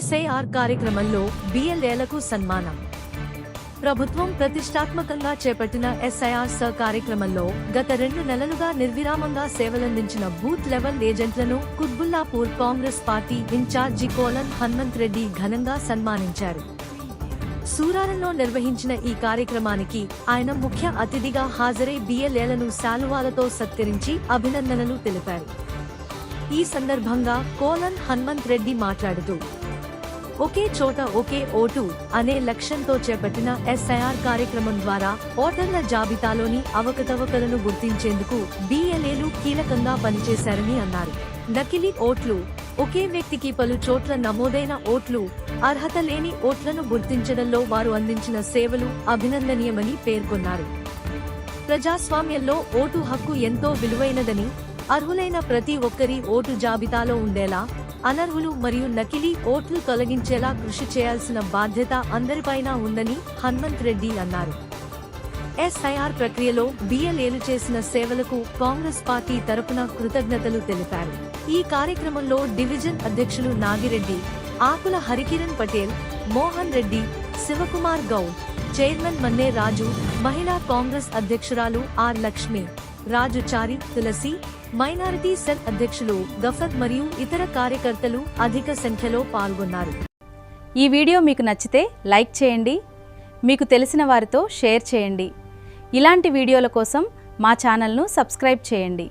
SIR కార్యక్రమంలో బిఎల్ఏలకు సన్మానం. ప్రభుత్వం ప్రతిష్టాత్మకంగా చేపట్టిన ఎస్ఐఆర్ కార్యక్రమంలో గత 2 నెలలుగా నిర్విరామంగా సేవలందించిన బూత్ లెవెల్ ఏజెంట్లను Quthbullapur Congress party incharge Kolan Hanumanth Reddy ఘనంగా సన్మానించారు. సూరారంలో నిర్వహించిన ఈ కార్యక్రమానికి ఆయన ముఖ్య అతిథిగా హాజరై బిఎల్ఏలను శాలువాలతో సత్కరించి అభినందనలు తెలిపారు. ఈ సందర్భంగా కోలన్ హనుమంత్ రెడ్డి మాట్లాడుతూ, ఒకే చోట ఒకే ఓటు అనే లక్ష్యంతో చేపట్టిన ఎస్ఐఆర్ కార్యక్రమం ద్వారా ఓటర్ల జాబితాలోని అవకతవకలను గుర్తించేందుకు బిఎల్ఏలు కీలకంగా పనిచేశారని అన్నారు. నకిలీ ఓట్లు, ఒకే వ్యక్తికి పలు చోట్ల నమోదైన ఓట్లు, అర్హత లేని ఓట్లను గుర్తించడంలో వారు అందించిన సేవలు అభినందనీయమని పేర్కొన్నారు. ప్రజాస్వామ్యంలో ఓటు హక్కు ఎంతో విలువైనదని, అర్హులైన ప్రతి ఒక్కరి ఓటు జాబితాలో ఉండేలా, అనర్హులు మరియు నకిలీ ఓట్లు తొలగించేలా కృషి చేయాల్సిన బాధ్యత అందరిపైన ఉందని హనుమంత్ రెడ్డి అన్నారు. ఎస్ఐఆర్ ప్రక్రియలో బిఎల్ఏలు చేసిన సేవలకు కాంగ్రెస్ పార్టీ తరపున కృతజ్ఞతలు తెలిపారు. ఈ కార్యక్రమంలో డివిజన్ అధ్యక్షులు నాగిరెడ్డి, ఆకుల హరికిరణ్ పటేల్, మోహన్ రెడ్డి, శివకుమార్ గౌడ్, చైర్మన్ మన్నే రాజు, మహిళా కాంగ్రెస్ అధ్యక్షురాలు R Lakshmi, Raju Chari, Tulasi, minority cell అధ్యక్షులు గఫర్ మరియు ఇతర కార్యకర్తలు అధిక సంఖ్యలో పాల్గొన్నారు. ఈ వీడియో మీకు నచ్చితే లైక్ చేయండి, మీకు తెలిసిన వారితో షేర్ చేయండి. ఇలాంటి వీడియోల కోసం మా ఛానల్ను సబ్స్క్రైబ్ చేయండి.